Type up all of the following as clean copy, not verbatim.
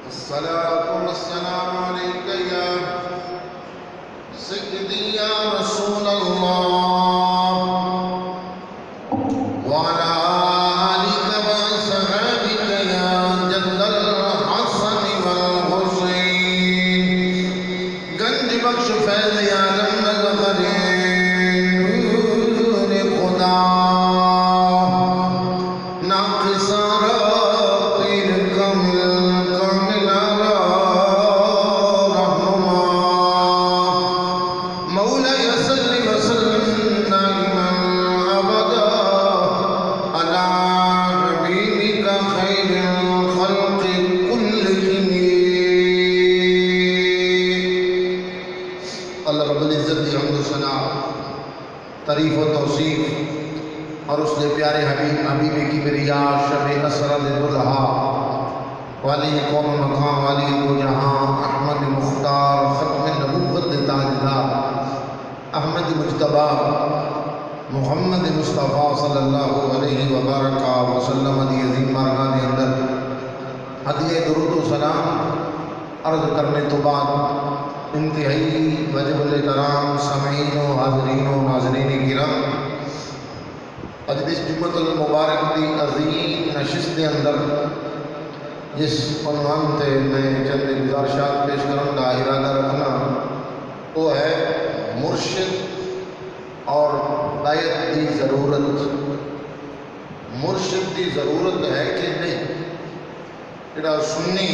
الصلاة والسلام عليك يا سيدي يا رسول الله وعلى آلك وصحبك يا جد الحسن والحسين گنج بخش فیض عالم الغریر خدا تعریف و توصیف اور اس نے پیارے حبیب کبریا شب اسرد دلہا والی قوم مقام والی دو جہاں احمد مختار ختم نبوت تاجدار احمد مجتبی محمد مصطفیٰ صلی اللہ علیہ وبارک وسلم دی عظیم بارگاہ کے اندر ہدیہ درود و سلام عرض کرنے تو بعد انتہائی واجب الکرام سامعین و حاضرین و ناظرین کرام اج اس جمعۃ المبارک دی عظیم نشست کے اندر جس عنوان تے میں چند گزارشات پیش کرنے کا ارادہ رکھنا وہ ہے مرشد اور بیعت دی ضرورت. مرشد دی ضرورت ہے کہ نہیں؟ جڑا سنی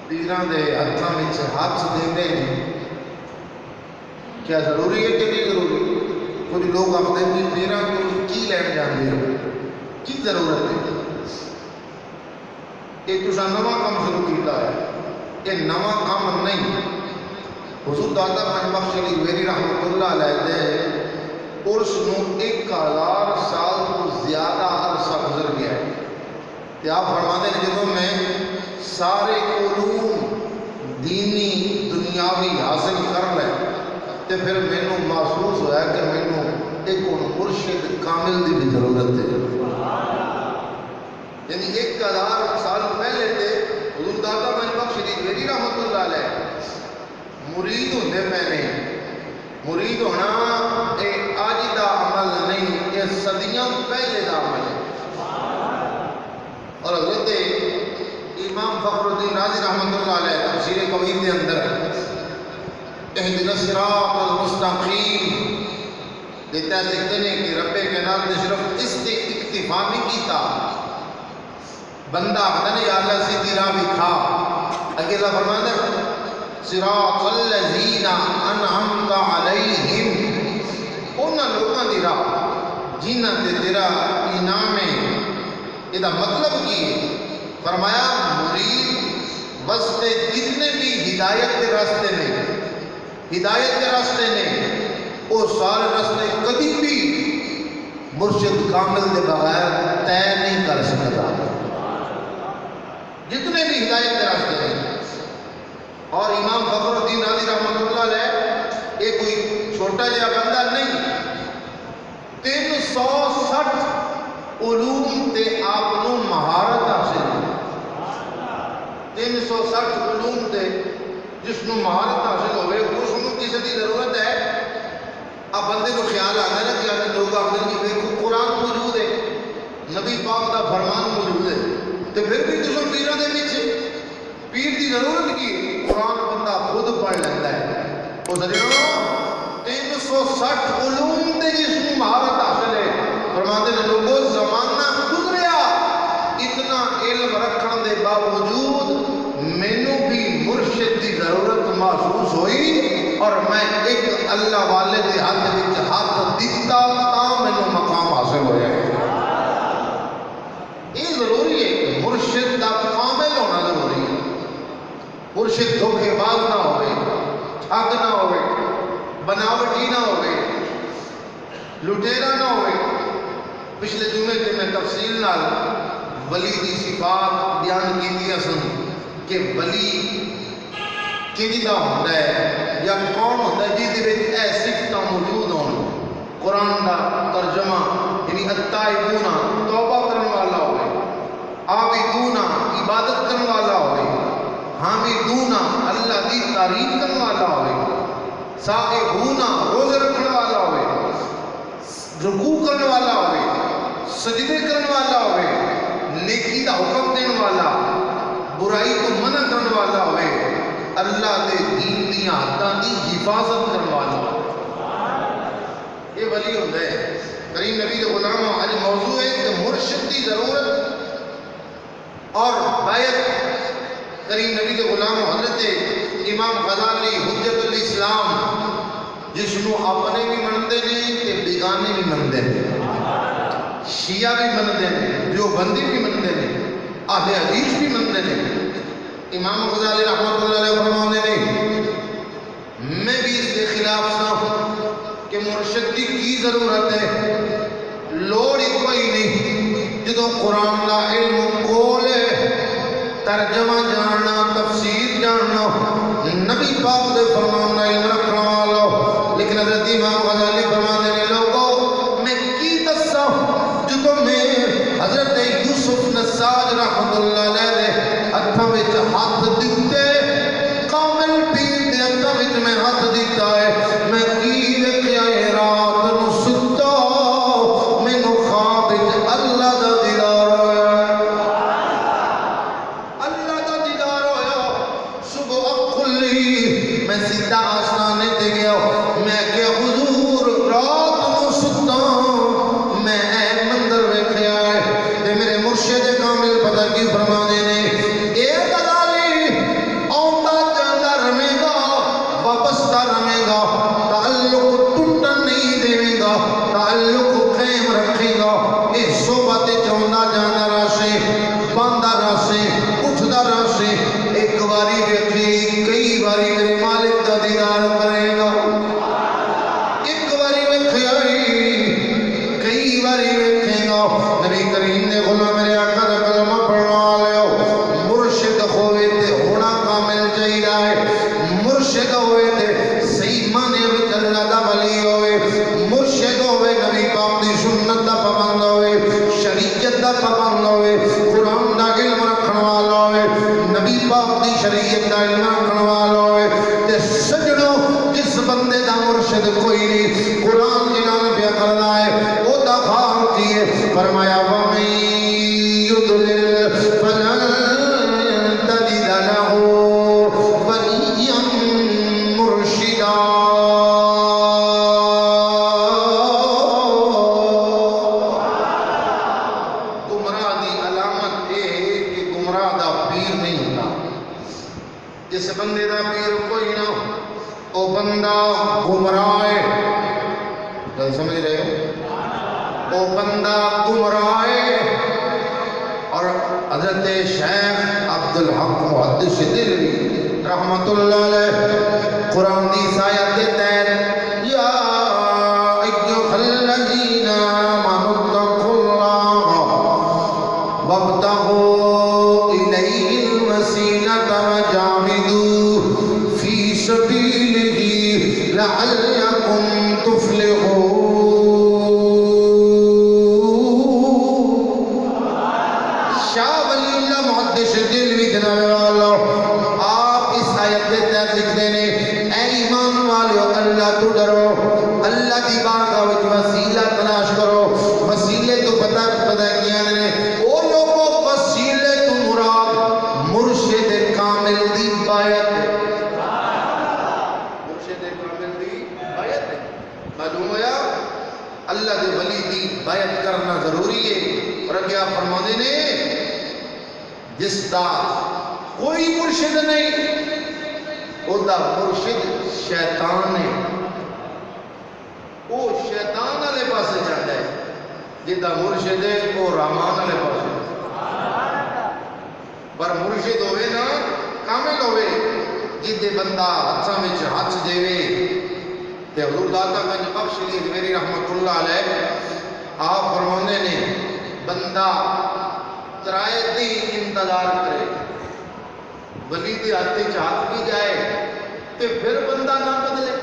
پیراں دے ہاتھاں وچ ہاتھ دیندے ہیں کیا ضروری ہے کہ نہیں ضروری؟ کچھ لوگ آخر ہیں پیراں کو کی لین جاندے ہو کی ضرورت ہے؟ یہ تساں نواں کام شروع کیتا ہے، یہ نواں کام نہیں. حضور دادا پنج بخش علی ویری رحمۃ اللہ علیہ دے عرس نو 1000 سال تو زیادہ عرصہ گزر گیا ہے. تے آپ فرماتے ہیں جدوں میں سارے علوم دینی دنیاوی حاصل کر لے تے پھر مینوں محسوس ہوا کہ مینوں ایک مرشد کامل دی بھی ضرورت ہے. یعنی 1000 سال پہلے تے حضور دادا پنج بخش علی ویری رحمۃ اللہ علیہ مرید ہوندے پے نے. مرید ہونا یہ آج دا عمل نہیں، یہ صدیاں پہلے دا عمل ہے. اور حضرت امام فخر الدین رازی رحمۃ اللہ علیہ تفسیر کبیر کے اندر اہدنا الصراط المستقیم دیتا لکھتے ہیں کہ رب کائنات نے صرف اس سے اکتفا نہیں کیتا. بندہ آخر نے یا اللہ سیدھی راہ بھی کھا. اگلا فرماتا ہے صراط الذین انعمت علیہم، انہاں لوگوں دی راہ جنہاں تے تیرا انعام ہے. یہ مطلب کی ہے؟ فرمایا مرید واسطے جتنے بھی ہدایت کے راستے نے وہ سارے راستے کبھی بھی مرشد کامل کے بغیر طے نہیں کر سکتا. جتنے بھی ہدایت کے راستے ہیں. اور امام فخر الدین رازی رحمۃ اللہ علیہ یہ کوئی چھوٹا جہا بندہ نہیں، 360 علوم تے آپ کو مہارت حاصل ہے. 360 علوم تے جس کو مہارت حاصل ہوئے اس کو کسی کی ضرورت ہے. اب بندے کو خیال آتا ہے نا کہ اگر لوگ آخر کی دیکھو قرآن موجود ہے، نبی پاک کا فرمان موجود ہے، تو پھر بھی تم پیروں کے پیچھے پیر کی ضرورت کی؟ قرآن بندہ خود پڑھ لیتا ہے. وہ سجنوں 360 علوم تے جس کو مہارت حاصل ہے. فرماتے ہیں لوگوں زمانہ گزریا اتنا علم رکھنے کے باوجود مینوں بھی مرشد کی ضرورت محسوس ہوئی اور میں ایک اللہ والے کے ہاتھ وچ ہاتھ دیتا تا مینوں مقام حاصل ہو جائے. یہ ضروری ہے کہ مرشد کا کامل ہونا ضروری ہے. مرشد دھوکے باز نہ ہوئے، ٹھگ نہ ہوئے، بناوٹی نہ ہوئے، لٹیرا نہ ہوئے. پچھلے جمعے سے میں تفصیل نال ولی دی صفات بیان کی سن کہ ولی کیدا ہوتا ہے یا کون ہوتا ہے جس دے اے صفتاں موجود ہون. قرآن دا ترجمہ یعنی التائبون توبہ کرنے والا ہوئے، عابدون عبادت کرنے والا ہوئے، حامدون اللہ دی تعریف کرنے والا ہوئے، سائحون روزے رکھنے والا ہوئے، رکوع کرنے والا ہوئے، سجدے کرنے والا ہوئے، نیکی دا حکم دینے والا، برائی کو منع کرنے والا ہوئے، اللہ دے دین دی حداں دی حفاظت کرنے والا ہوئے. یہ ولی ہوتا ہے. کریم نبی کے غلام آج موضوع ہے کہ مرشد کی ضرورت اور بیعت. کریم نبی کے غلام حضرت امام غزالی حجت الاسلام جس کو اپنے بھی منتے ہیں کہ بیگانے بھی منتے ہیں، شیعہ بھی منتے ہیں، دیوبندی بھی منتے ہیں، اہل حدیث بھی منتے ہیں. امام غزالی رحمۃ اللہ علیہ فرماتے ہیں میں بھی اس کے خلاف نہ ہوں کہ مرشد کی ضرورت ہے، لوڑ ہی کوئی نہیں. جدو قرآن کا علم کول ہے، ترجمہ جاننا، تفسیر جاننا، نبی پاک دے فرمان کا علم رکھنا والا. لیکن حضرت امام غزالی فرماتے ہیں لوگوں میں کی دسا جدو میں حضرت یوسف نساج رحمۃ اللہ علیہ ہاتھوں میں ہاتھ دیتے، کامل پیر دے ہاتھوں میں میں ہاتھ دیتا ہے، میں کی دیکھیا ہے رات نو ستا مینوں خواب وچ اللہ دا دیدار ہویا، اللہ دا دیدار ہویا. صبح اک کھلی میں سیدھا آسمانے تے گیا، میں کہ حضور رات نو ستا میں اے مندر ویکھیا ہے. تے میرے مرشد کامل پتہ کی فرما دے نے اے غزالی آندا جاندا رہے گا، وابستہ رہے گا، تعلق ٹوٹن نہیں دے گا، تعلق قائم رکھے گا. اے صحبت چوندا جانا راسے، باندھا راسے، اٹھدا راسے، ایک باری ویکھی کئی باری میرے مالک دا دیدار کرے گا. ایک باری ویکھیا کئی باری ویکھے گا. نبی کریم نے غلام میرے آقا دا کلمہ پڑھنا والے مرشد ہوئے تے ہونا کامل چاہیے ہے. مرشد ہوئے تے صحیح معنی وچ اللہ دا ولی ہوئے، مرشد ہوئے نبی پاک دی سنت دا پابند ہوئے، شریعت دا پابند ہوئے، قرآن دا علم رکھن والا ہوئے، نبی پاک دی شریعت دا علم رکھن والا ہوئے. تے سجنوں جس بندے دا مرشد کوئی نہیں، قرآن جنان پہ کرنا ہے وہ دا خام کیے. فرمایا وَمَن يُضْلِلْ فَلَن تَجِدَ لَهُ وَلِيًّا مُرْشِدًا. گمراہ دی علامت یہ ہے کہ گمراہ دا پیر نہیں ہوتا. جس بندے دا پیر کوئی نہ وہ بندہ گمراہ ہے. گل سمجھ رہے ہو؟ وہ بندہ گمراہ ہے. اور حضرت شیخ عبدالحق محدث دہلوی رحمت اللہ علیہ قرآن دی آیت کے تحت یا ایھا الذین آمنوا اتقوا اللہ وابتغوا الیہ وجاهدوا في سبيله لعلكم تفلحون. شاہ ولی اللہ محدث دہلوی جناب والا آپ اس آیت کے تحت لکھتے ہیں اے ایمان والو اللہ تو ڈرو، اللہ دی بارگاہ وچ وسیلہ تلاش کرو. وسیلے تو پتہ کیا نے او لوگوں وسیلے تو مراد مرشد کامل دی بیعت ہے. مرشد کامل دی بیعت ہے. معلوم ہوا اللہ دے ولی دی بیعت کرنا ضروری ہے. اور کیا فرماتے نے جس دا کوئی مرشد نہیں او دا مرشد شیطان ہے. وہ شیطان والے پاسے جاتا ہے. جدا مرشد ہے وہ رحمان والے پاسے. پر مرشد ہوئے نا کامل ہوئے جدے بندہ ہاتھاں وچ ہاتھ دیوے تے حضور داتا گنج بخش علی میری رحمت اللہ علیہ آپ فرمانے نے بندہ ترائے دی انتظار کرے ولی دی ہاتھ ہاتھ بھی جائے تے پھر بندہ نہ بدلے.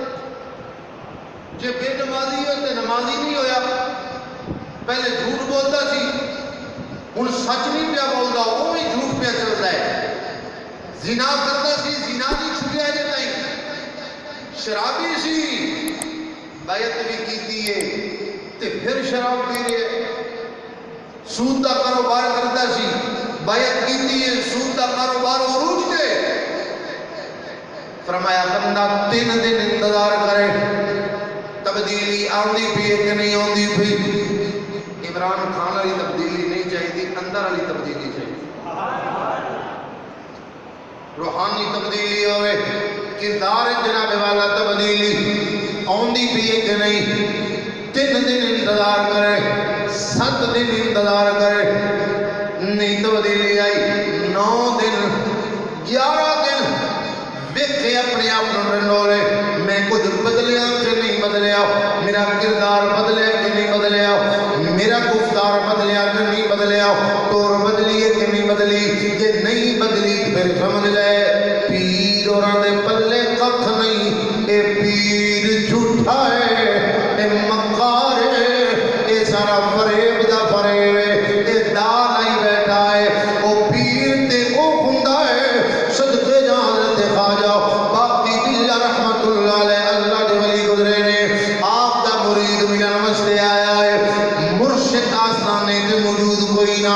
جے بے نمازی ہوئے تے نمازی نہیں ہویا. پہلے جھوٹ بولتا سی ہن سچ نہیں پیا بولدا وہ بھی جھوٹ پیا چلتا ہے. زنا کرتا سی زنا نہیں چھٹیا جے تائیں. شرابی سی بیعت بھی کیتی ہے تے پھر شراب پی رہے. سود دا کاروبار کرتا سی بیعت کیتی ہے سود دا کاروبار عروج تے. فرمایا بندہ 3 دن انتظار کرے تبدیلی آندی پی کہ نہیں آندی پی. عمران خان والی تبدیلی نہیں چاہیے اندر والی تبدیلی چاہیے. روحانی تبدیلی ہوئے کردار جناب والا تبدیلی آندی پی کہ نہیں. 3 دن انتظار کرے 7 دن انتظار کرے نہیں تبدیلی آئی. 9 دن 11 دن ویکھے اپنے آپ رنولے میں کچھ بدلیا کہ نہیں بدلیا. میرا کردار بدلیا کہ نہیں بدلیا. میرا گفتار بدلیا کہ نہیں بدلیا. طور بدلی ہے کہ نہیں بدلی. کہ نہیں بدلی پھر سمجھ لے پیر اور دے پلے کھ نہیں. اے پیر جھوٹا ہے اے مکار ہے اے سارا فریب دا فریب ہے. اے دال آئی بیٹھا ہے او پیر تے او ہوندا ہے صدقے جان حضرت خواجہ باقی دل رحمت اللہ علیہ اللہ دے ولی گزرے نے. آپ دا مرید ملن واسطے آیا ہے مرشد آسانے تے موجود کوئی نہ.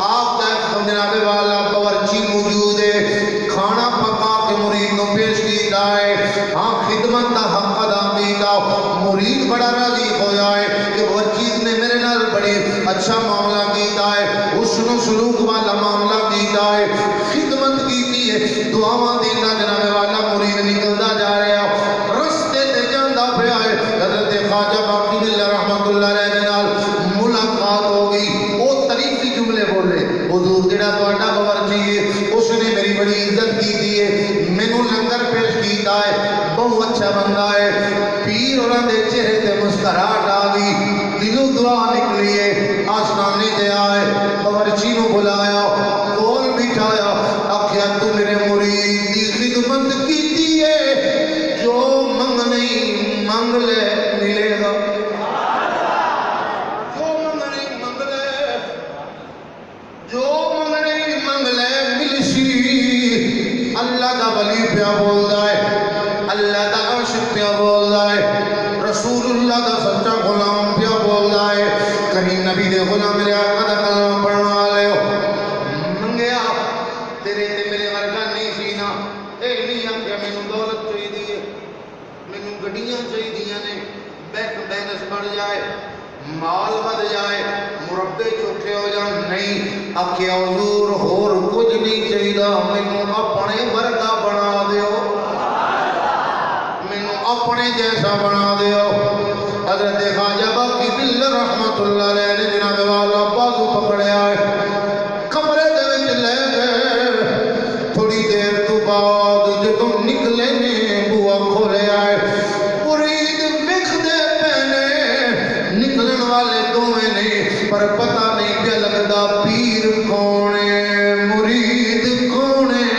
آپ دا جناب والا باورچی موجود ہے کھانا پکا کے مرید نو پیش کیتا ہے. ہاں خدمت دا حق ادا کیتا. مرید بڑا راضی ہویا ہے کہ وہ چیز نے میرے نال بڑی اچھا معاملہ کیتا ہے. حسن و سلوک والا معاملہ کیتا ہے. خدمت کیتی ہے دعاواں دینا جناب والا مرید نکلدا جا رہا. رستے تے جاندا پیا ہے حضرت خواجہ باقی دل رحمت اللہ علیہ نال ملاقات ہو گئی. وہ تعریفی جملے بولے حضور جڑا تہاڈا باورچی ہے اس نے میری بڑی عزت کیتی ہے مینوں لنگر پیش کیتا ہے بہت اچھا بندہ ہے. پیر ہوراں دے چہرے تے مسکراہٹ آ گئی. دلوں دعا نکلی ہے. آسمانے تے آئے باورچی نو بلایا کول بٹھایا آکھیا تو میرے مرید دی خدمت کیتی ہے جو منگ نہیں منگ لے ملے گا. جو منگ نہیں منگ لے جو منگ نہیں منگ لے ملشی. اللہ دا ولی پیا بولدا ہے اللہ دا عاشق پیا بولدا ہے رسول اللہ دا سچا غلام پیا بولدا ہے. کریم نبی دے غلام میرے آقا دا کلمہ پڑھن والے ہو منگیا تیرے تے میرے ورگا نہیں سی نا. اے نہیں آکھیا مینوں دولت چاہیے مینوں گڈیاں چاہیے نے بینک بیلنس بڑھ جائے مال بڑھ جائے مربے چوکھے ہو جان. نہیں آکھیا حضور ہور کچھ نہیں چاہیے مینوں اپنے ورگا بنا دیو مینوں اپنے جیسا بنا دیو. حضرت خواجہ باقی دل رحمت اللہ علیہ نے جناب والا بازو پکڑیا ہے کمرے دے وچ لے گئے. تھوڑی دیر تو بعد جدوں نکلے نے بوا کھولیا ہے مرید وکھدے پینے نکلن والے دوویں نے پر پتہ نہیں پیا لگدا پیر کون ہے مرید کون ہے.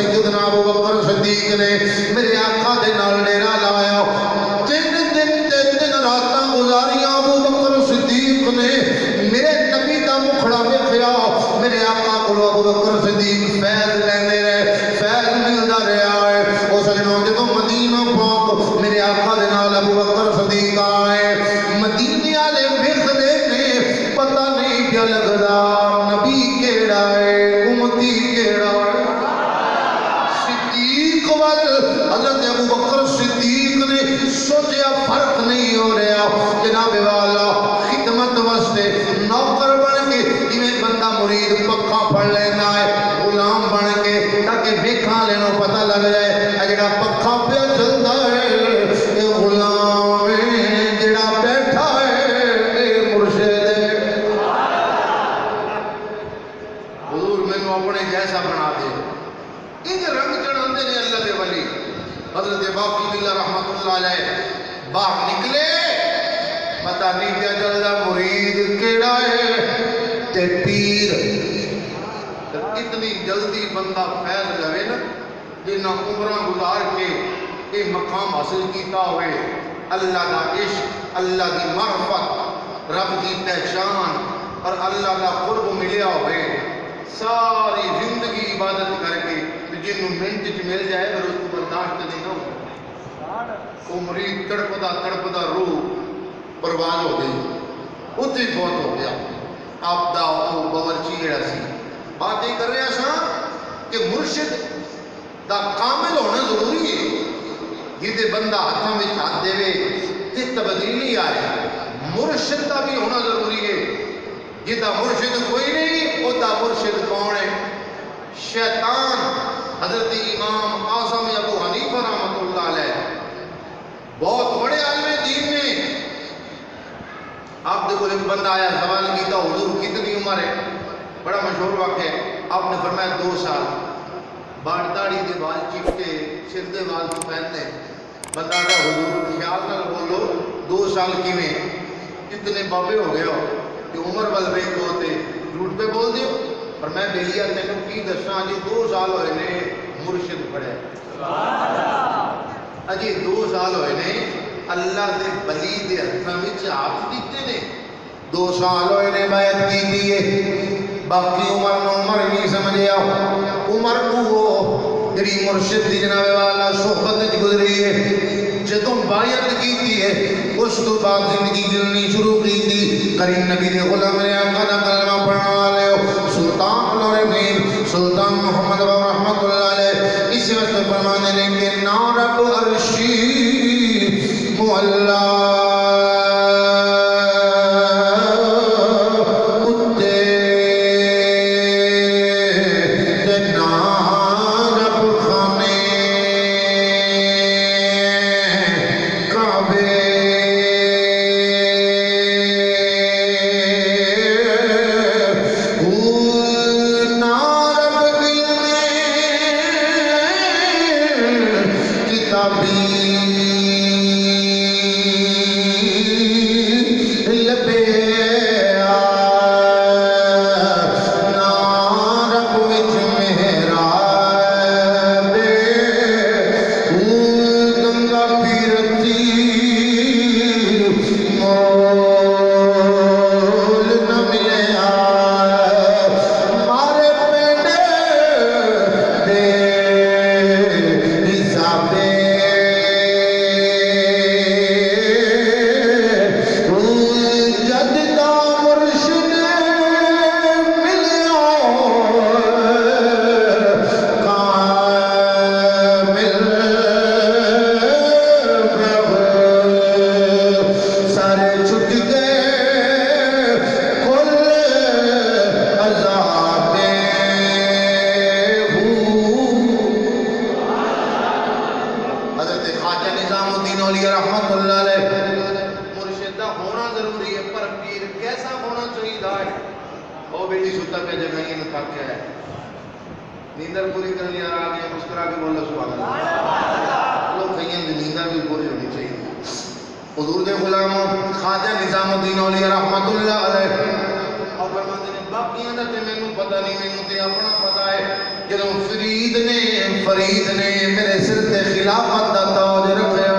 سیدنا ابو بکر صدیق نے میرے آقا دے نال ڈیرا لایا 3 دن تے 3 راتاں گزاریاں ابو بکر صدیق نے میرے نبی دا مکھڑا ویکھیا میرے آقا کو ابو بکر صدیق فیض لیندے رہے فیض ملدا رہا ہے او سجنوں جدوں مدینہ پاک میرے آقا دے نال ابو بکر صدیق آئے مدینے والے ویکھدے نے پتہ نہیں کیا لگدا نبی کیڑا ہے امتی کیڑا ہے صدیق وال حضرت ابو بکر صدیق نے سوچیا فرق نہیں ہو رہا جناب والا خدمت واسطے نوکر بن کے جویں بندہ مرید پکا پڑھ لینا ہے غلام بن کے تاکہ ویکھاں لینو پتہ لگ جائے اے جڑا پکا پیا چلدا ہے اے غلام ہے جڑا بیٹھا ہے اے مرشد ہے حضور مینوں اپنے جیسا بنا دے ان رنگ چڑھاندے نے اللہ دے ولی حضرت باقی باللہ رحمت اللہ علیہ باہر نکلے پتہ نہیں کیا چلدا مرید کیڑا ہے تے پیر اتنی جلدی بندہ فیض لوے نا جنہ عمرہ گزار کے یہ مقام حاصل کیتا ہوئے اللہ دا عشق اللہ دی معرفت رب دی پہچان اور اللہ دا قرب ملیا ہوئے ساری زندگی عبادت کر کے جنہوں منٹ چ مل جائے اور اس کو برداشت نہیں نہ ہو وہ مرید تڑپدا روح برباد ہو گئی اتنے بہت ہو گیا آپ دا باورچی جڑا سی بات یہ کر رہا سا کہ مرشد دا کامل ہونا ضروری ہے جیتے بندہ ہاتھوں میں ہاتھ دے تے تبدیلی آ رہی مرشد دا بھی ہونا ضروری ہے جیتا مرشد کوئی نہیں وہ دا مرشد کون ہے شیطان حضرت امام اعظم ابو حنیفہ رحمۃ اللہ علیہ بہت بڑے عالم دین میں آپ دیکھو ایک بندہ آیا سوال کیتا حضور کتنی عمر ہے بڑا مشہور واقعہ ہے آپ نے فرمایا 2 سال باڑ داڑھی دے بال چپٹے سر دے بال تو پہنتے بندہ آتا حضور خیال نہ بولو 2 سال کیویں کتنے بابے ہو گئے ہو کہ عمر بل بیک ہوتے جھوٹ پہ بول دیو اور میں بیلیا تینوں کی دساں جی 2 سال ہوئے نے مرشد پڑھے اجی 2 سال ہوئے نے اللہ دے بلی دے ہتھاں وچ ہاتھ دیتے نے 2 سال ہوئے نے بیعت کیتی ہے باقی عمر نو عمر نہیں سمجھیا عمر نو وہ جڑی مرشد دی جناب والا صحبت وچ گزری ہے جدوں بیعت کیتی ہے اس تو بعد زندگی جلنی شروع کی کریم نبی دے غلام نے آقا دا کلمہ پڑھنے والے سلطان العارفین سلطان محمد رحمت اللہ علیہ اس وقت فرمانے نے کہ نا رب عرشی معلا نیندر پوری کرنے یار آگے مسکرا کے بولو سبحان اللہ لوگ کہیں دی نیندر بھی پوری ہونی چاہیے حضور دے غلاموں خواجہ نظام الدین اولیاء رحمت اللہ علیہ اور فرماتے ہیں باقیاں دا تے مینوں پتہ نہیں مینوں تے اپنا پتہ ہے جدوں فرید نے میرے سر تے خلافت دا تاج رکھیا،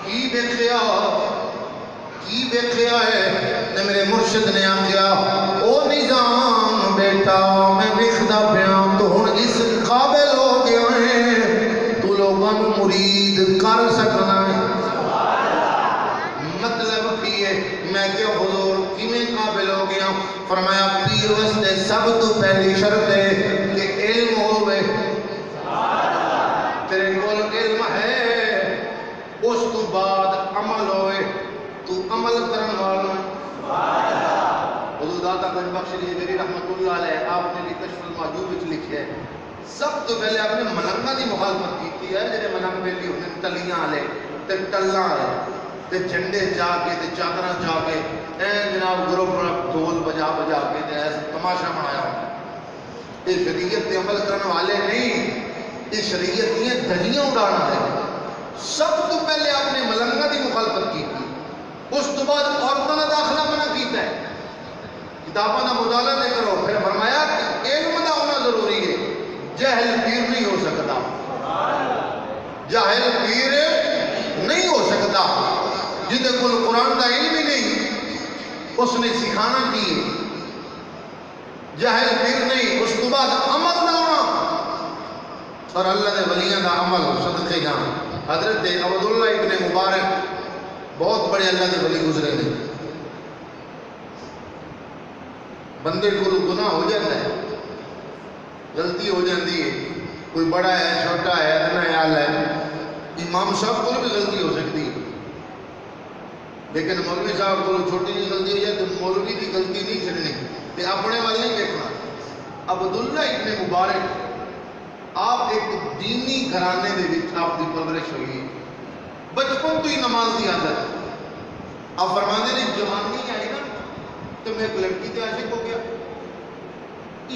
کی دیکھیا ہے نے میرے مرشد نے آکھیا او نظام بیٹا میں ویکھدا پیا تو ہن اس قابل ہو گیا ہے تو لوگاں نوں مرید کر سکنا ہے۔ مطلب کی ہے میں کہ حضور کیویں قابل ہو گیا؟ فرمایا پیر واسطے سب تو پہلی شرط ہے کہ علم ہوے، تیرے کول علم ہے، اس تو بعد عمل ہوئے، تو عمل کرن والا۔ حضور داتا گنج بخش جی میری رحمت اللہ علیہ آپ نے بھی کشف المحجوب وچ لکھیا ہے سب تو پہلے آپ نے ملنگاں دی مخالفت کی ہے، جڑے ملنگ بیلی ہوندے ٹلیاں والے تے ٹلاں والے تے جھنڈے جا کے تے چادراں جا کے اے جناب گروپ ڈھول بجا بجا کے تے ایسا تماشا بنایا ہوندا۔ یہ شریعت تے عمل کرن والے نہیں، یہ شریعت دیاں دھجیاں اڑانا ہے۔ سب تو پہلے آپ نے ملنگاں دی مخالفت کی، اس تو بعد عورتوں کا داخلہ منع کیتا ہے، کتابوں کا مطالعہ نہیں کرو، پھر فرمایا کہ علم دا ہونا ضروری ہے، جاہل پیر نہیں ہو سکتا، جاہل پیر نہیں ہو سکتا، جہدے کول قرآن دا علم ہی نہیں اس نے سکھانا کی ہے، جاہل پیر نہیں۔ اس تو بعد عمل نہ ہونا، اور اللہ دے ولیاں دا عمل صدقے جان۔ حضرت عبداللہ ابن مبارک بہت بڑے اللہ کے ولی گزرے نے، بندے کو گناہ ہو جاتا ہے، غلطی ہو جاتی ہے، کوئی بڑا ہے چھوٹا ہے ادنا عیال ہے، امام صاحب کو بھی غلطی ہو سکتی ہے، لیکن مولوی صاحب کو چھوٹی جی غلطی ہو جائے تو مولوی کی غلطی نہیں چڑھنی، تے اپنے وال نہیں دیکھنا۔ عبداللہ ابن مبارک آپ ایک دینی گھرانے دے وچ آپ دی پرورش ہوئی، بچپن تو ہی نماز کی عادت۔ آپ فرماندے نے جوانی آئی نا تو میں ایک لڑکی تے عاشق ہو گیا،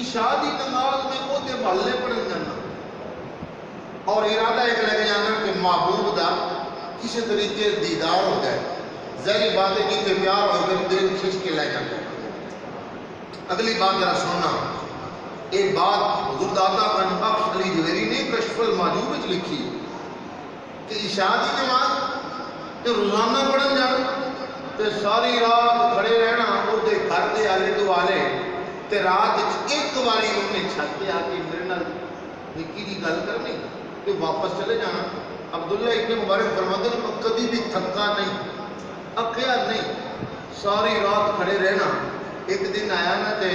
عشاء دی نماز میں وہ تے محلے پڑھن جانا اور ارادہ ایک لے کے جانا کہ محبوب دا کسی طریقے دیدار ہو جائے، ظاہری بات ہے کہ پیار ہو گئے دل کھینچ کے لے جانا۔ اگلی بات ذرا سننا، ایک بات حضور داتا گنج بخش علی جویری نے کشف المحجوب وچ لکھی کہ عشاء دی نماز تے روزانہ پڑھن جانا تے ساری رات کھڑے رہنا اودے گھر دے آلے دوالے تے رات وچ ایک باری انہیں چھت تے آ کے میرے نال نکی دی گل کرنی تے واپس چلے جانا۔ عبداللہ ابن مبارک فرماتے ہیں میں کبھی بھی تھکا نہیں، اکیا نہیں، ساری رات کھڑے رہنا۔ ایک دن آیا نا تے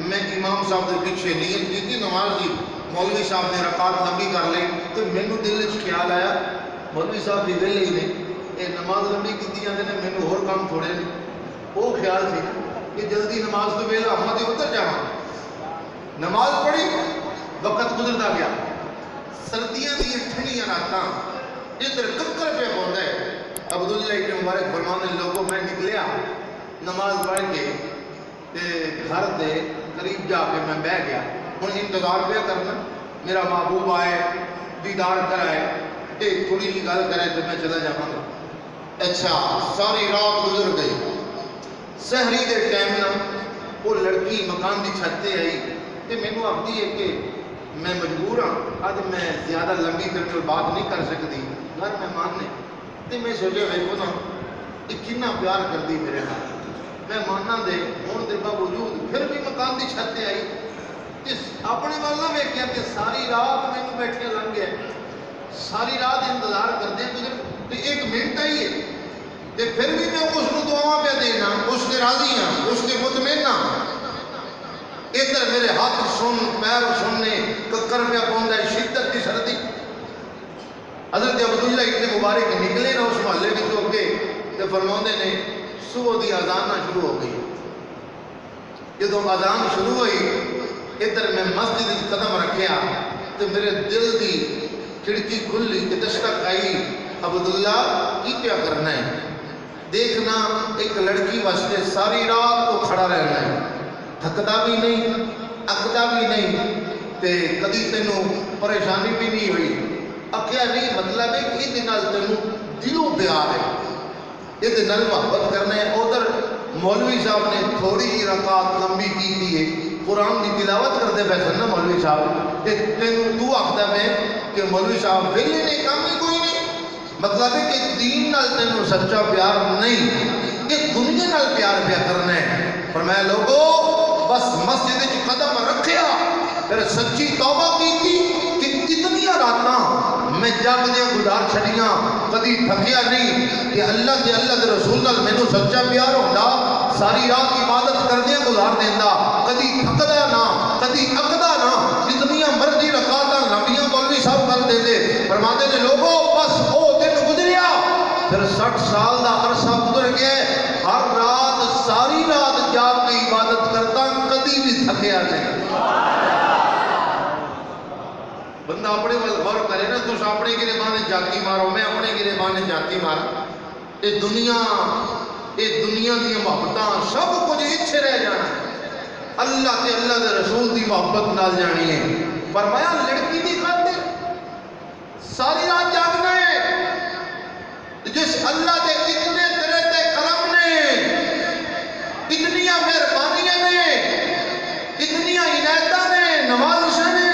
میں امام صاحب دے پیچھے نیت کی تھی نماز دی، مولوی صاحب نے رکعت لمبی کر لی تے مینوں دل وچ خیال آیا مولوی صاحب بھی ویلے ہی نے، یہ نماز لمبی کی جاتے ہیں مینوں ہور کام تھوڑے نے، وہ خیال سی کہ جلدی نماز تو ویلا ہوا تے اتر جاواں۔ نماز پڑھی، وقت گزرتا گیا، سردیاں دی ٹھنڈیاں راتاں ادھر ککر پہ پوندا ہے۔ عبداللہ ابن مبارک فرماندے لوگوں میں نکلیا نماز پڑھ کے تے گھر دے قریب جا کے میں بیٹھ گیا، ہن انتظار پہ کرنا میرا محبوب آئے دیدار کرائے تے تھوڑی جی گل کرے تو میں چلا جاواں گا۔ اچھا ساری رات گزر گئی، سحری دے ٹائم نا وہ لڑکی مکان دی چھت تے آئی تے مینوں آخدی ہے کہ میں مجبور ہاں اج میں زیادہ لمبی تیرے نال بات نہیں کر سکتی، گھر مہمان نے تے میں سوچیا ویکھو نا یہ کتنا پیار کرتی میرے نال، مہماناں دے ہون دے باوجود پھر بھی مکان دی چھت تے آئی تے اپنے وال نہ ویکھیا کہ ساری رات مینوں بیٹھے لنگ گیا، ساری رات انتظار کردے گزر تے ایک منٹ آئی ہے تے پھر بھی میں اس کو دعاواں پہ دینا، اس کے راضی ہاں، اس کے مطمئن ہاں۔ ادھر میرے ہاتھ سن پیر سننے ککر پہ پوندا ہے، شدت کی سردی۔ حضرت عبداللہ ابن مبارک نکلے نا اس محلے وچ ہو کے تے فرماندے نے صبح دی اذان شروع ہو گئی، جدوں اذان شروع ہوئی ادھر میں مسجد وچ قدم رکھیا تے میرے دل دی کھڑکی کھلی تے دستک آئی، عبداللہ کی کیا کرنا ہے؟ دیکھنا ایک لڑکی واسطے ساری رات کو کھڑا رہنا ہے، تھکتا بھی نہیں اکتا بھی نہیں تے کدی تینوں پریشانی بھی نہیں ہوئی۔ اکیا نہیں مطلب ہے کہ یہ تینوں دلوں پیار ہے، یہ محبت کرنا ہے۔ ادھر مولوی صاحب نے تھوڑی ہی رکعت لمبی کی ہے قرآن کی تلاوت کرتے پہ نا مولوی صاحب، تین تو آخر میں کہ مولوی صاحب ویلے نے کام ہی کوئی نہیں، مطلب ہے کہ دین نال تینوں سچا پیار نہیں، کہ دنیا نال پیار پیا کرنا ہے۔ فرمایا لوگو بس مسجد وچ قدم رکھیا پھر سچی توبہ کی تھی کہ کتنی راتاں میں جاگدیاں گزار چھڑیاں، کدی تھکیا نہیں کہ اللہ کے رسول نال مینوں سچا پیار ہوندا، ساری رات عبادت کردیاں گزار دیندا، کدی تھکدا نہ کدی اکدا نہ، جتنیاں مرضی رکعتاں لمبیاں مولوی صاحب کر دیندے۔ فرماتے نے لوگو بس او دن گزریا، پھر 60 سال دا عرصہ گزر گیا، ہر رات ساری رات جاگ کے عبادت کرتا، کدی بھی تھکیا نہیں۔ بندہ اپنے وال غور کرے نا، تو اپنے گریبانے جاتی مارو، میں اپنے گریبانے جاتی مارا، یہ دنیا دی محبتاں سب کچھ اچھے رہ جانا، اللہ تے اللہ دے رسول دی محبت نال جانی ہے۔ فرمایا لڑکی دی خاطر ساری رات جاگنا ہے، جس اللہ دے اتنے تیرے تے کرم نے، اتنیاں مہربانیاں نے، اتنیاں عنایتاں نے، نوازشاں نے،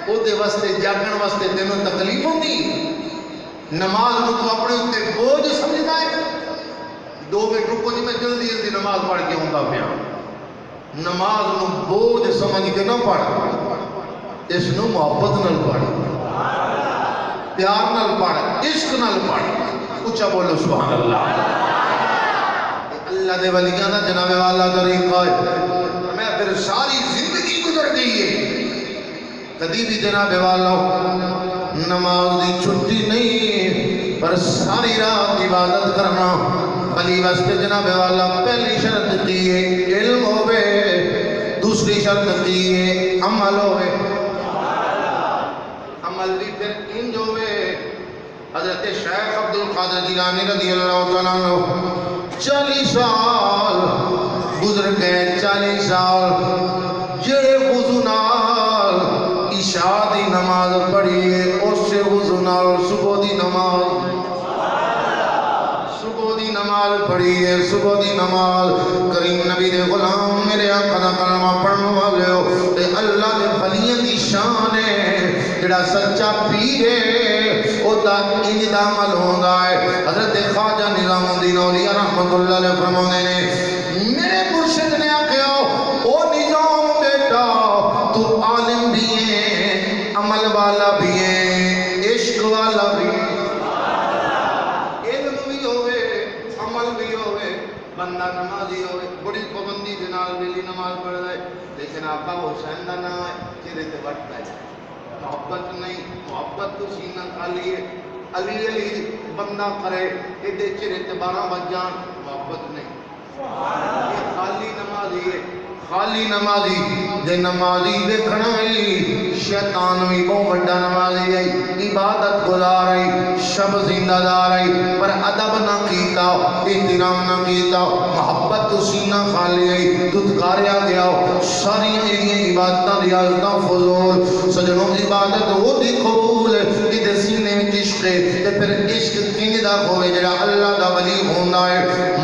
او دے واسطے جاگن واسطے تینوں تکلیف ہوندی، نماز نو تو اپنے اتنے بوجھ سمجھدا ہے۔ 2 منٹ رکو جی میں جلدی جلدی نماز پڑھ کے ہوندا پیا، نماز نو بوجھ سمجھ کے نہ پڑھ، اس نو محبت نال پڑھ، پیار نال پڑھ، عشق نال پڑھ، اچھا بولو سبحان اللہ۔ اللہ دے ولیاں دا جناب والا طریقہ ہے، میں پھر ساری زندگی گزر گئی ہے، کدی بھی جناب والا نماز دی چھٹی نہیں، پر ساری رات عبادت کرنا۔ بلی واسطے جناب والا پہلی شرط کی ہے علم ہوئے، دوسری شرط کی ہے عمل ہوئے، عمل بھی پھر انج ہوئے۔ حضرت شیخ عبدالقادر جیلانی رضی اللہ تعالیٰ عنہ 40 سال گزر گئے، 40 سال جڑے وضو نال عشاء دی نماز پڑھیے، اس سے وضو نال صبح دی نماز پڑھیے، صبح دی نماز۔ کریم نبی دے غلام میرے آقا دا کلمہ پڑھنے والے ہو، تے اللہ دے ولیاں دی شان ہے، جڑا سچا پیر ہے او دا انج دا عمل ہوندا ہے۔ حضرت خواجہ نظام الدین اولیاء رحمت اللہ علیہ فرماتے نے میرے مرشد نے آخیا او نظام بیٹا تو عالم بھی ہے، عمل والا بھی ہے، عشق والا بھی ہے، بندہ نمازی ہوئے، بڑی پابندی دے نال ویلی نماز پڑھ رہا ہے، لیکن آقا حسین دا نام ہے چہرے تے وٹ پہ محبت نہیں، محبت تو سینہ خالی ہے، علی علی بندہ کرے ایدے چہرے تے 12 بج جان، محبت نہیں، یہ خالی نمازی ہے، خالی نمازی دے نمازی دیکھنا ہی شیطان بھی بہت بڑا نمازی ہے، عبادت گزار ہے، شب زندہ دار ہے، پر ادب نہ کیتا، احترام نہ کیتا، محبت تو سینہ خالی ہے، دھتکاریا گیا، ساری ایریاں عبادتاں ریاضتاں فضول۔ سجنوں کی عبادت وہ دی قبول ہے کہ سینے میں عشق ہے، تے پھر عشق کنج دا ہوئے جڑا اللہ دا ولی ہونا ہے،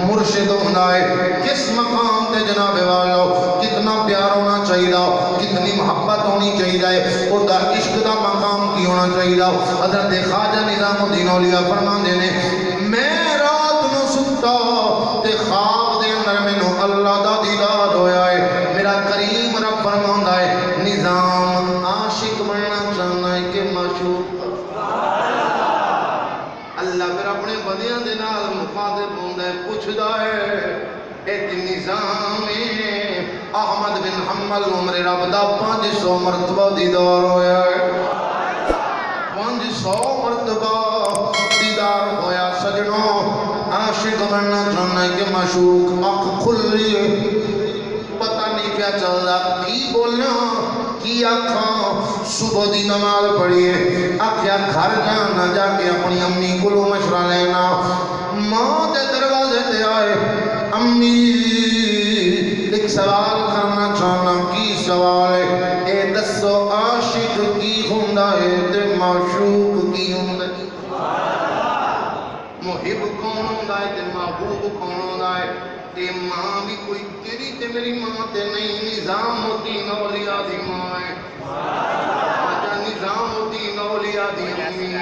مرشد ہونا ہے، کس مقام تے جناب والا کتنا پیار ہونا چاہیے، کتنی محبت ہونی چاہیے، اور دا عشق دا مقام کی ہونا چاہیے۔ حضرت خواجہ نظام الدین اولیاء فرماندے نے میں رات نو ستا تے خواب دے اندر مینوں اللہ دا دیدار ہویا ہے، میرا کریم رب فرماندا ہے نظام عاشق بننا چاہنا ہے کہ معشوق؟ اللہ پھر اپنے بندیاں دے نال مخاطب ہوندا ہے، پوچھدا ہے اے نظام احمد بن حنبل عمر رب دا 500 مرتبہ دیدار ہویا ہے، 500 مرتبہ دیدار ہویا۔ سجنوں عاشق بننا چاہنا ہے کہ معشوق؟ آنکھ کھل رہی ہے، پتہ نہیں کیا چل رہا، کی بولنا کی آنکھاں، صبح دی نماز پڑھیے، آکھیا گھر جانا جا کے اپنی امی کو مشورہ لینا، ماں دے دروازے تے آئے، امی ایک سوال کرنا چاہنا، کی سوال ہے؟ اے دسو عاشق کی ہوندا ہے تے معشوق کی ہوندا ہے؟ محب کون ہوندا ہے تے محبوب کون ہوندا ہے؟ تے ماں بھی کوئی تیری تے میری ماں تے نہیں، نظام الدین اولیاء دی ماں ہے، خواجہ نظام الدین اولیاء دی امی۔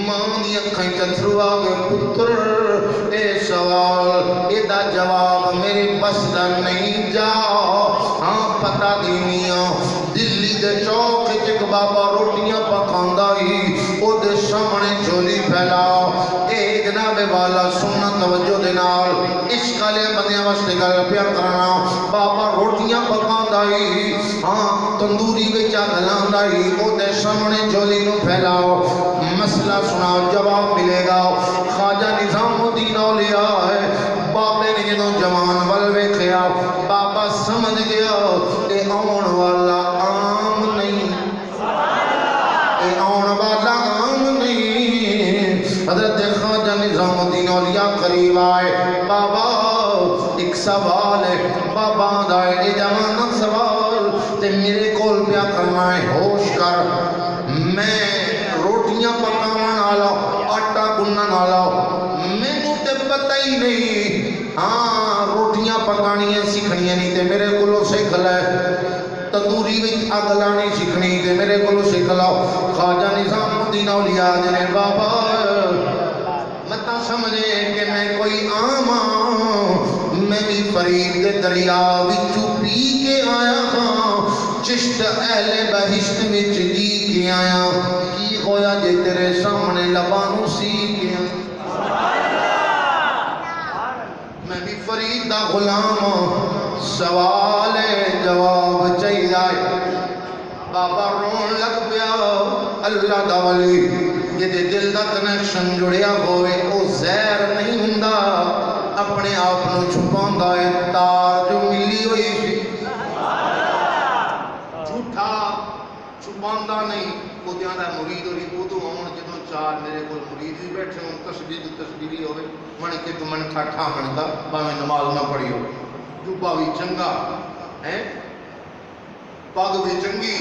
ماں دی اکھاں چترو آگے پتر اے سوال اے دا جواب میرے بس دا نہیں جا، ہاں پتہ دینیاں دلی دے چوک چک بابا روٹیاں پکاندا ہی او دے سامنے جھولی پھیلاؤ۔ اے جناب والا سننا توجہ دے نال عشق والے بندیاں واسطے گل پیا کرنا، بابا روٹیاں پکاندا ہی ہاں تندوری وچ اگ لاندا ہی او دے سامنے جھولی نو پھیلاؤ، مسئلہ سناؤ جواب ملے گا۔ خواجہ نظام الدین اولیاء ہے، بابے نے جدوں جوان ول ویکھیا بابا سمجھ گیا اے آن والا عام نہیں، اے آن والا عام نہیں۔ حضرت خواجہ نظام الدین اولیاء قریب آئے، بابا ایک سوال ہے، بابا دائے اے جوان سوال تے میرے کول پیا کرنا ہے، ہوش کر میں روٹیاں پکاون والا آٹا گنن والا مینوں تے پتہ ہی نہیں، ہاں روٹیاں پکانیاں سیکھنیاں نہیں تے میرے کولوں سیکھ لے، تندوری وچ اگ لانی سیکھنی تے میرے کولوں سیکھ لاؤ۔ خواجہ نظام الدین اولیاء نے بابا متا سمجھے کہ میں کوئی عام ہاں، میں بھی فرید دے دریا وچوں پی کے آیا ہاں، چشت اہل بہشت وچ جی کے آیا، کی ہویا جے تیرے سامنے لبانوں سی گیا، میں بھی فرید دا غلام، سوال جواب چاہیے۔ بابا رون لگ پیا، اللہ دا ولی جدے دل دا کنیکشن جڑیا ہوئے او زہر نہیں ہوندا، اپنے آپ نو چھپاوندا ہے، تار جو ملی ہوئی سی جھوٹا چھپاوندا نہیں، او دیاں دا مرید ہوئی ادو آن جدوں چار میرے کول مرید بھی بیٹھے ہوں، تصویری ہوئے من کے تو من کھٹا من دا باویں نماز نہ پڑھی ہو، جوبا بھی چنگا ہے پگ بھی چنگی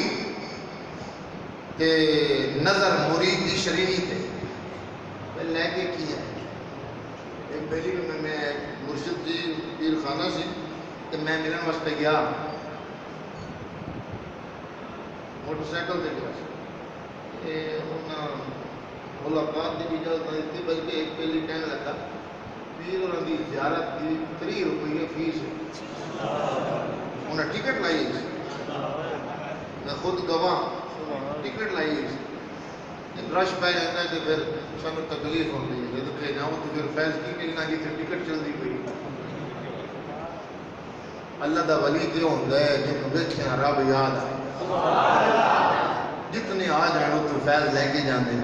تے نظر مرید دی شرینی تے میں لے کے کیا ایک بیلی میں مرشد جی پیر خانہ سی کہ میں ملن واسطے گیا موٹر سائیکل دے گیا ملاقات دی اجازت نہیں تھی بلکہ ایک پہلی کہنے لگا پیر اور دی زیارت دی 30 روپے فیس انہیں ٹکٹ لائی میں خود گواہ ٹکٹ لائی رش پہ جاتا ہے تو پھر سب تکلیف ہوتی ہے جب کہ جاؤں تو پھر فیض کی ملنا جی پھر ٹکٹ چلتی پئی اللہ دا ولی تے ہوندا ہے جن ویکھیا رب یاد آئے جتنے آ جائیں وہ تو فیض لے کے جاندے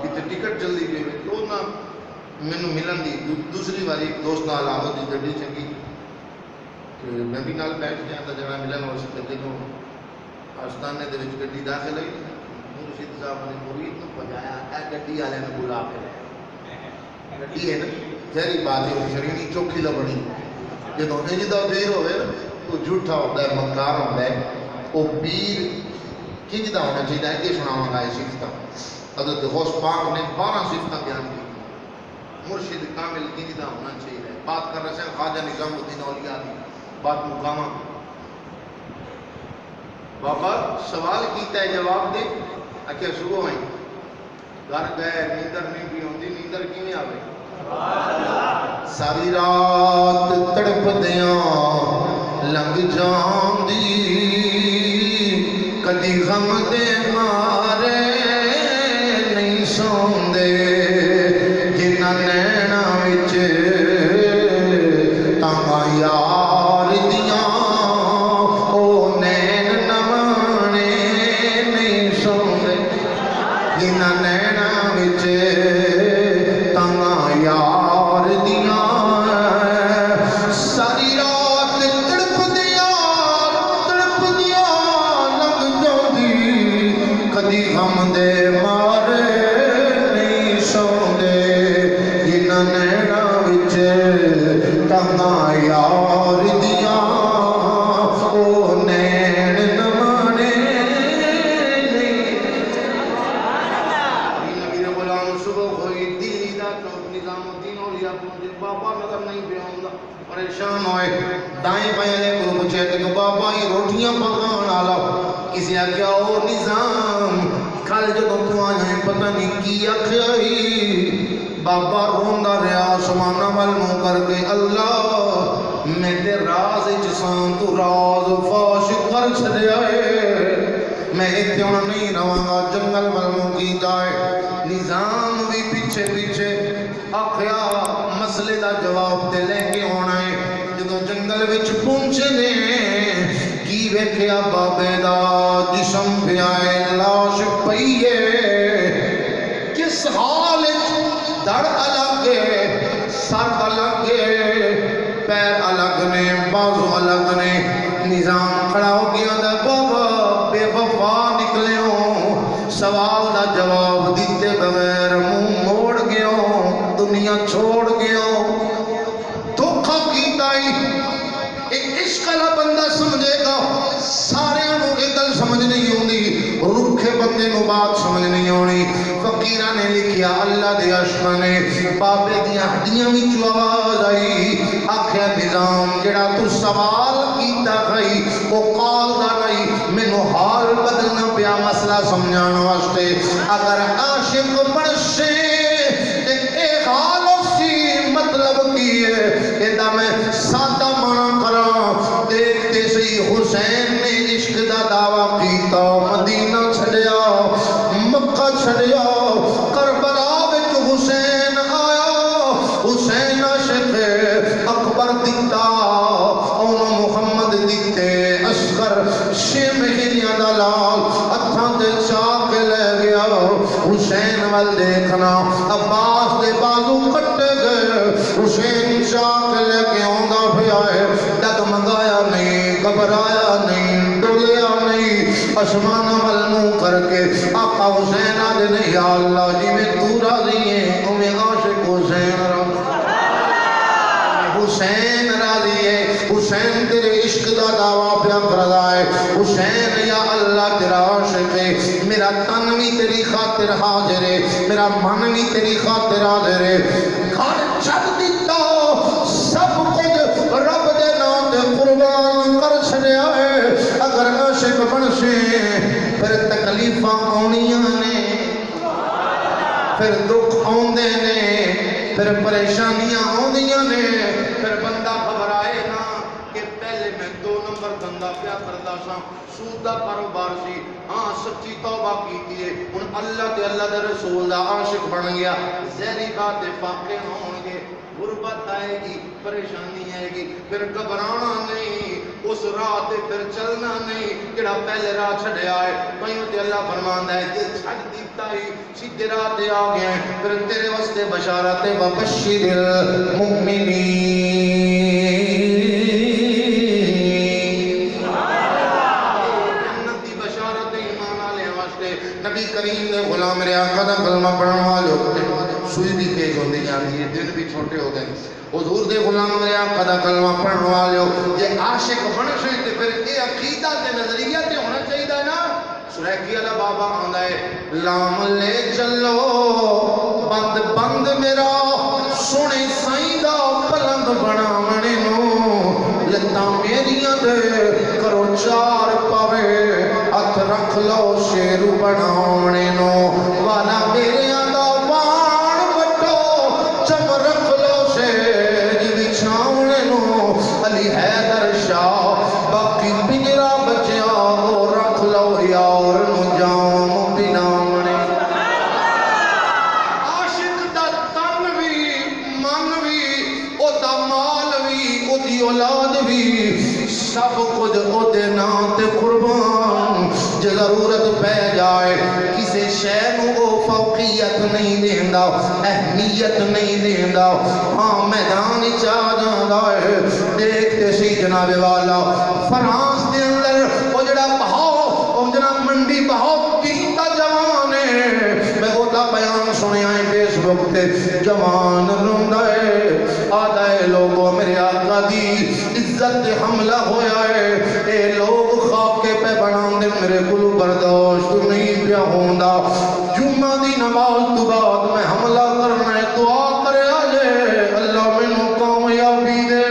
کہ ٹکٹ چلتی پئی تو نہ مینوں ملن دی دوسری باری ایک دوست نال آو دی گڈی چنگی کہ میں بھی نال بیٹھ گیا تا جڑا ملن واسطے جدوں آستانے دے وچ گڈی داخل ہوئی مرشد صاحب نے مرید نو پجایا اے گڈی والے نے بلا کے لے گڈی ہے نا ظاہری بات ہے شرینی چوکھی لبنی جدوں انج دا پیر ہوئے تو جھوٹا ہوتا ہے مکار ہوتا ہے وہ پیر کنج دا ہونا چاہیے ہے کہ سناواں گا صفتاں حضرت غوث پاک نے 12 صفتاں بیان کی مرشد کامل کنج دا ہونا چاہیے بات کر رہے ہیں خواجہ نظام الدین اولیاء کی بات مقامہ بابا سوال کیتا ہے جواب دے اکھے صبح ہوئی گھر گئے نیندر نہیں بھی ہوندی نیندر کیویں آوے ساری رات تڑپ دیاں لنگ جاندی کدی غم دے مارے نہیں سوندے جنہاں نینا وچ تاں یار دیاں او نین نوانے نہیں سوندے جنہاں نینا وچ تاں یار دیاں ساری رات تڑپ دیاں لنگ جاندی کدی غم دے مارے نہیں سوندے جنہاں نینا وچ تاں یار دیاں او نین نوانے نہیں نبی غلام صبح ہوئی دلی دا چوک نظام الدین اولیاء پہنچے بابا نظر نہیں پہ آؤں دائیں بائیں کو پوچھے کہ بابا یہ روٹیاں پکان والا کسی آگیا او نظام کل جدوں تو آئیں پتہ نہیں کی آخری بابا روندہ رہا آسمانہ والموں کر کے اللہ میں تے راز جسان تو راز فاش کر چھڑے آئے میں اتنا نہیں رہاں جنگل والموں کی جائے نظام بھی پیچھے پیچھے آخیا مسئلے دا جواب تے لے کے ہونا ہے جدو جنگل وچ پہنچے نے کی ویکھیا بابے دا جسم پہ آئے لاش پئیے کس حال دڑ الگ ہے سر الگ ہے پیر الگ نے بازو الگ نے نظام کھڑا ہو گیا دا بابا بے وفا نکلے ہوں سوال دا جواب دیتے بغیر منہ موڑ گیا ہوں دنیا چھوڑ گیا ہوں دھوکھا کیتا ہی ایک عشق والا بندہ سمجھے گا سارے انہوں ایک گل سمجھ نہیں ہوندی رکھے بندے نو بات سمجھ نہیں ہونی فقیرہ نے لکھیا اللہ دے عشق نے بابے دیا ہڈیاں بھی آواز آئی آکھیا نظام جڑا تو سوال کیتا گئی وہ قال دا نہیں میں نو حال بدلنا پیا مسئلہ سمجھانا واسطے اگر عاشق بڑھشے اے حال اسی مطلب کیے ایدہ میں سادہ منع کرا دیکھتے سی حسین نے عشق دا دعویٰ کیتا مدینہ چھڑیا مکہ چھڑیا کربلا وچ حسین آیا حسین عاشق اکبر دیتا اونو محمد دیتے اصغر شے مہینیاں دا لال اتھاں دے چاہ کے لے گیا حسین وال دیکھنا عباس دے بازو کٹے گئے حسین چاہ کے لے کے آنگا بھی آئے ڈگمگایا نہیں گھبرایا نہیں ڈولیا نہیں آسمان ملنو کر کے آقا حسین آدھے نہیں یا اللہ جی میں تو راضی ہیں تمہیں عاشق حسین حسین راضی ہے حسین تیرے عشق دا دعویٰ پیا کردا ہے حسین یا اللہ تیرا عاشق ہے میرا تن بھی تیری خاطر حاضر ہے میرا من بھی تیری خاطر حاضر ہے گھر چھڑ دیتا سب کچھ رب دے نام دے قربان کر چھڑیا ہے اگر عاشق بنشے پھر تکلیفاں آنیاں نے پھر دکھ آندے نے پھر پریشانیاں آندیاں نے پھر بندہ گھبرائے نا کہ پہلے میں 2 نمبر بندہ پیا کردا سا سودا کاروبار سی ہاں سچی توبہ کیتی ہے ہن اللہ دے رسول دا عاشق بن گیا ظاہری بات فاقے ہون گے غربت آئے گی پریشانی آئے گی پھر گھبرانا نہیں اس راہ تے پھر چلنا نہیں جڑا پہلے راہ چھڑیا ہے کہیں تے اللہ فرماندا ہے کہ چھڑ دیتا ہی سیدھے راہ تے آ گیا ہے پھر تیرے واسطے بشارت و بشیر المؤمنین جنت دی بشارت ایمان والے واسطے نبی کریم نے غلام میرے آقا دا کلمہ پڑھن والے سوئی بھی تیز ہوندی جاندی ہے دن بھی چھوٹے ہو گئے حضور دے غلام میرے آقا دا کلمہ پڑھن والے یہ عاشق بنشے تے پھر یہ عقیدہ تے نظریہ تے ہونا چاہیے نا سریکی اللہ بابا آندا ہے لام لے چلو بند بند میرا سونے سائیں دا پلنگ بناونے نو لتاں میریاں دے کرو 4 پاوے ہتھ رکھ لو شیرو بناونے نو والا میرے آندا وان وٹو چم رکھ لو شیر بچھاونے نو علی حیدر شاہ باقی پنجرا بچیا وہ رکھ لو یار نو جام بناونے عاشق دا تن بھی من بھی او دا مال بھی او دی اولاد بھی سب کچھ او دے نام تے قربان جو ضرورت پہ جائے کسی شے نو فوقیت نہیں دیندا اہمیت نہیں دیندا ہاں میدان چاہ جاندا ہے دیکھتے سی جناب والا فرانس دے اندر وہ جڑا بہاؤ وہ جڑا منڈی بہاؤ کیتا جوان ہے میں وہ دا بیان سنیا ہے فیس بک تے جوان روندا ہے آدھا ہے لوگوں میرے آقا دی عزت حملہ ہویا ہے اے لوگ خاکے پہ بنان دے میرے کلو برداشت نہیں پیا ہوندا جمعہ دی نماز تو بعد میں حملہ کرنا ہے دعا کرے آجے اللہ میں نو کامیابی دے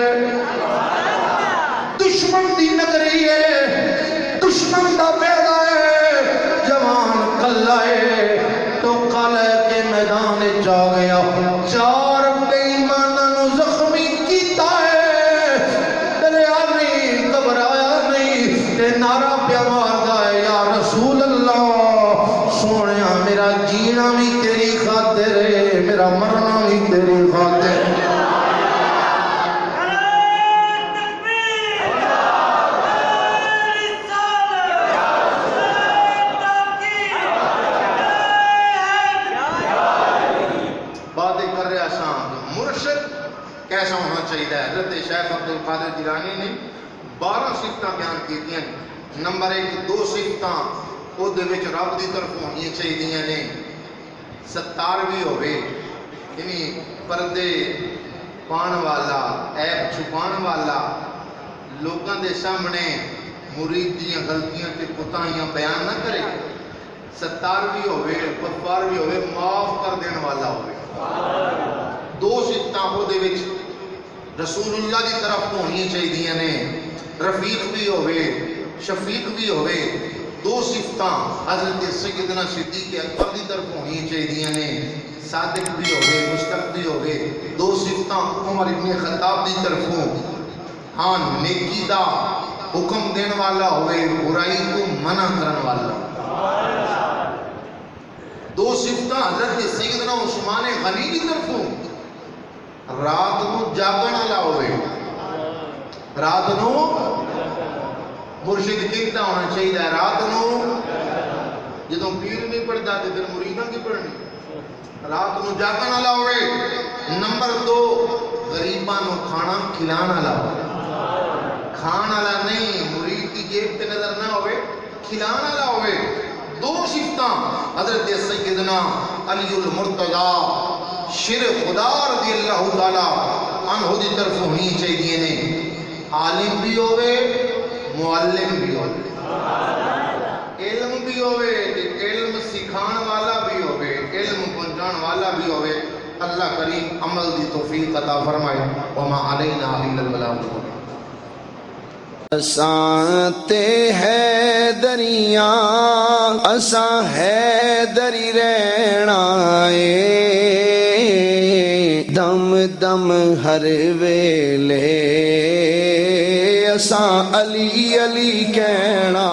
شیخ عبد القادر جیلانی نے 12 صفتاں بیان کیتیاں. نمبر 1 2 صفتاں او دے وچ رب دی طرف ہونی چاہیے نے. ستار بھی ہوئے یعنی پردے پان والا، عیب چھپان والا، لوگاں دے سامنے مرید دیاں غلطیاں تے کوتاہیاں بیان نہ کرے. ستار بھی ہوئے، غفار بھی ہوئے، معاف کر دین والا ہوئے. 2 صفتاں او دے وچ رسول اللہ دی طرف ہونی چاہیے نے. رفیق بھی ہوئے، شفیق بھی ہوئے. 2 صفتاں حضرت سیدنا صدیق اکبر دی طرف ہونی چاہیے نے. صادق بھی ہوئے، مصدق بھی ہوئے. 2 صفتاں عمر ابن خطاب دی طرف ہوں. ہاں نیکی دا حکم دین والا ہوئے، برائی کو منع کرن والا. 2 صفتاں حضرت سیدنا عثمان غنی دی طرف ہوں. رات نو جاگن والا ہوئے. رات نو مرشد کہتا ہونا چاہیے رات نو جدوں پیر نہیں پڑھتا تو پھر مریداں کی پڑھنی. رات نو جاگن والا ہوئے. نمبر 2 غریباں نو کھانا کھلانا والا ہوئے. کھان والا نہیں، مرید کی جیب تے نظر نہ ہوئے، کھلانا والا ہوئے. 2 صفتاں حضرت سیدنا علی المرتضی شیر خدا رضی اللہ تعالی عنہ دی طرف ہونی چاہیے نے. عالم بھی ہوئے، معلم بھی ہوئے، علم بھی ہوئے، علم سکھان والا بھی ہوئے، علم پہنچان والا بھی ہوئے. اللہ کریم عمل دی توفیق عطا فرمائے. وما علینا الا البلاغ. اساں تے ہے دریا اساں ہے دری رہنا اے دم دم ہر ویلے اساں علی علی کہنا